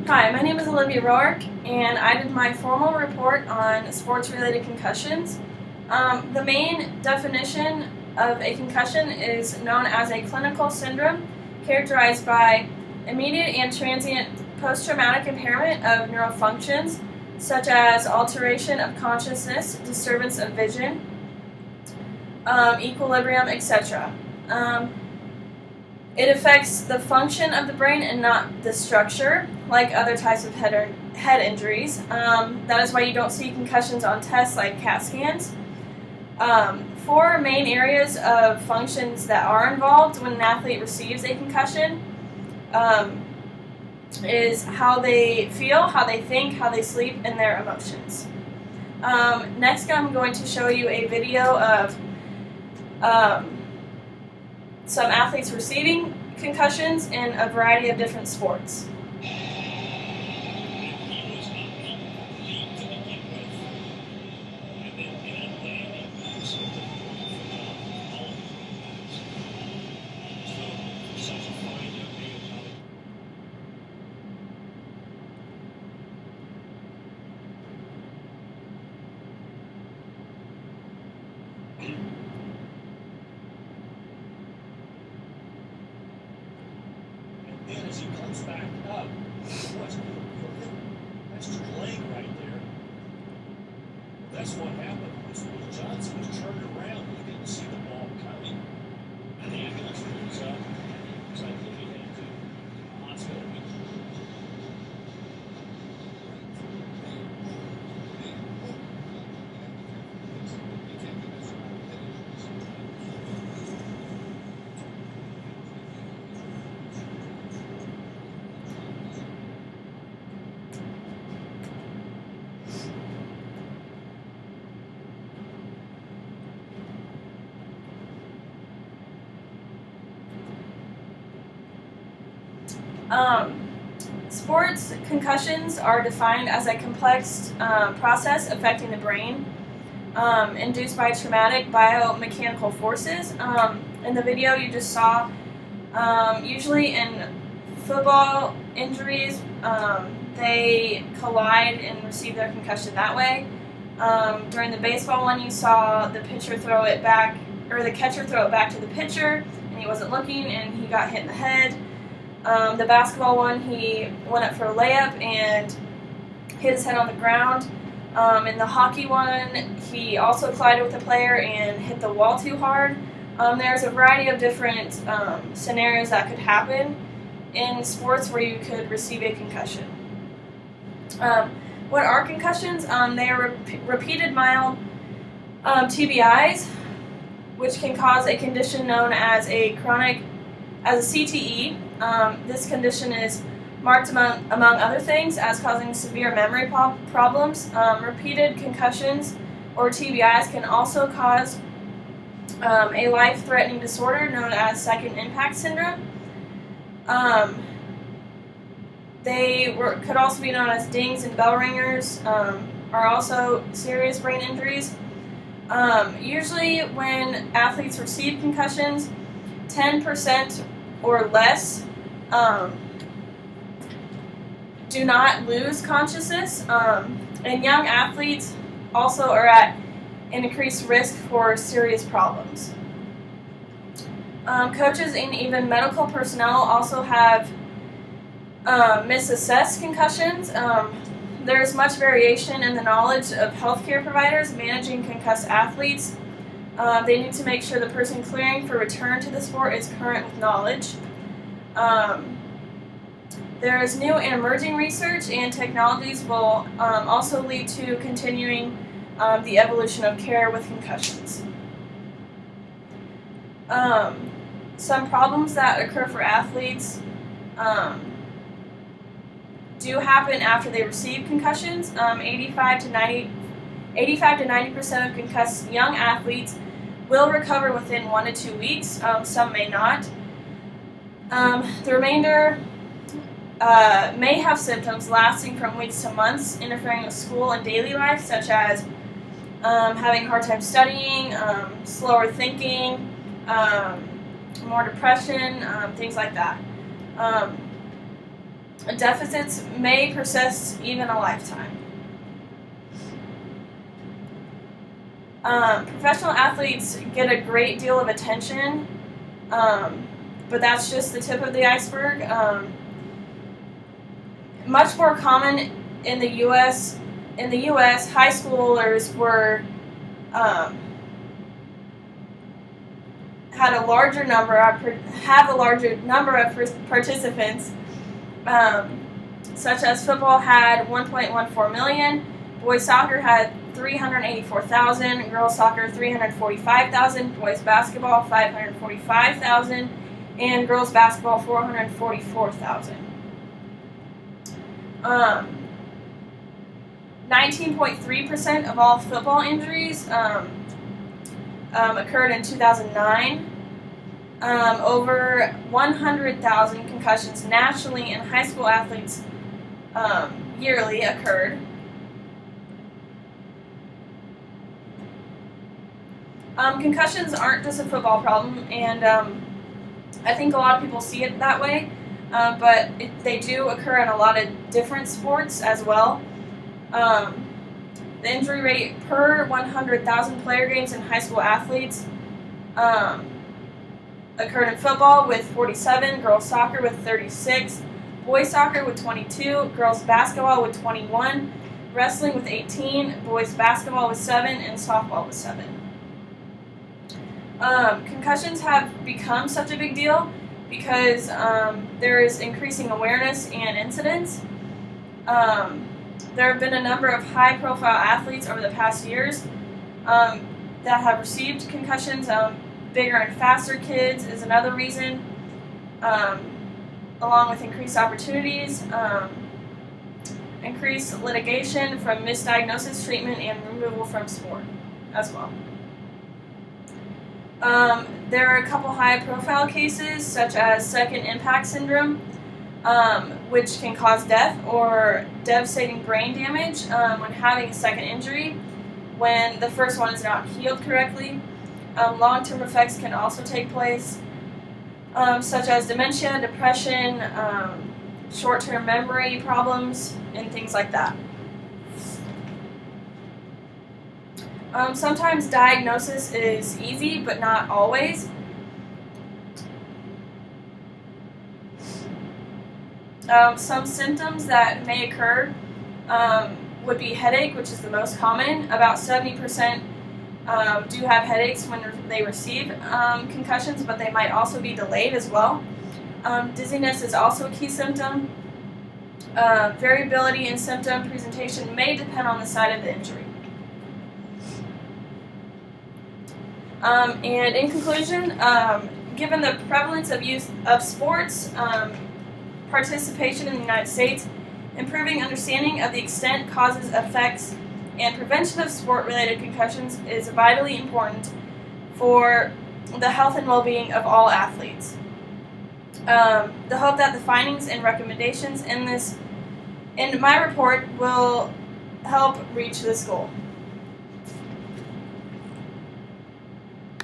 Hi, my name is Olivia Roark, and I did my formal report on sports-related concussions. The main definition of a concussion is known as a clinical syndrome characterized by immediate and transient post-traumatic impairment of neural functions, such as alteration of consciousness, disturbance of vision, equilibrium, etc. It affects the function of the brain and not the structure, like other types of head injuries. That is why you don't see concussions on tests like CAT scans. Four main areas of functions that are involved when an athlete receives a concussion is how they feel, how they think, how they sleep, and their emotions. Next, I'm going to show you a video of some athletes receiving concussions in a variety of different sports. Then as he comes back up, what's going to him? That's delaying right there. That's what happened was Johnson was turned around. He didn't see the ball coming. And the ambulance moves up. So I think he had to hospital. Sports concussions are defined as a complex process affecting the brain induced by traumatic biomechanical forces. In the video you just saw, usually in football injuries, they collide and receive their concussion that way. During the baseball one, you saw the pitcher throw it back, or the catcher throw it back to the pitcher, and he wasn't looking, and he got hit in the head. The basketball one, he went up for a layup and hit his head on the ground. In the hockey one, he also collided with a player and hit the wall too hard. There's a variety of different scenarios that could happen in sports where you could receive a concussion. What are concussions? They are repeated mild TBIs, which can cause a condition known as a CTE. This condition is marked among other things as causing severe memory problems. Repeated concussions or TBIs can also cause a life-threatening disorder known as second impact syndrome. They could also be known as dings and bell ringers, are also serious brain injuries. Usually when athletes receive concussions, 10% or less do not lose consciousness, and young athletes also are at an increased risk for serious problems. Coaches and even medical personnel also have misassessed concussions. There's much variation in the knowledge of healthcare providers managing concussed athletes. They need to make sure the person clearing for return to the sport is current with knowledge. There is new and emerging research, and technologies will also lead to continuing the evolution of care with concussions. Some problems that occur for athletes do happen after they receive concussions. 85 to 90% of concussed young athletes will recover within 1 to 2 weeks. Some may not. The remainder may have symptoms lasting from weeks to months, interfering with school and daily life, such as having a hard time studying, slower thinking, more depression, things like that. Deficits may persist even a lifetime. Professional athletes get a great deal of attention, but that's just the tip of the iceberg. Much more common in the U.S. High schoolers were have a larger number of participants, such as football had 1.14 million, boys soccer had 384,000, girls soccer 345,000, boys basketball 545,000, and girls basketball 444,000. 19.3% of all football injuries occurred in 2009. Over 100,000 concussions nationally in high school athletes yearly occurred. Concussions aren't just a football problem, and I think a lot of people see it that way, but they do occur in a lot of different sports as well. The injury rate per 100,000 player games in high school athletes occurred in football with 47, girls soccer with 36, boys soccer with 22, girls basketball with 21, wrestling with 18, boys basketball with 7, and softball with 7. Concussions have become such a big deal because there is increasing awareness and incidence. There have been a number of high-profile athletes over the past years that have received concussions. Bigger and faster kids is another reason, along with increased opportunities, increased litigation from misdiagnosis, treatment, and removal from sport as well. There are a couple high-profile cases, such as second impact syndrome, which can cause death or devastating brain damage when having a second injury when the first one is not healed correctly. Long-term effects can also take place, such as dementia, depression, short-term memory problems, and things like that. Sometimes diagnosis is easy, but not always. Some symptoms that may occur would be headache, which is the most common. About 70% do have headaches when they receive concussions, but they might also be delayed as well. Dizziness is also a key symptom. Variability in symptom presentation may depend on the site of the injury. And in conclusion, given the prevalence of use of sports, participation in the United States, improving understanding of the extent, causes, effects, and prevention of sport-related concussions is vitally important for the health and well-being of all athletes. The hope that the findings and recommendations in my report will help reach this goal.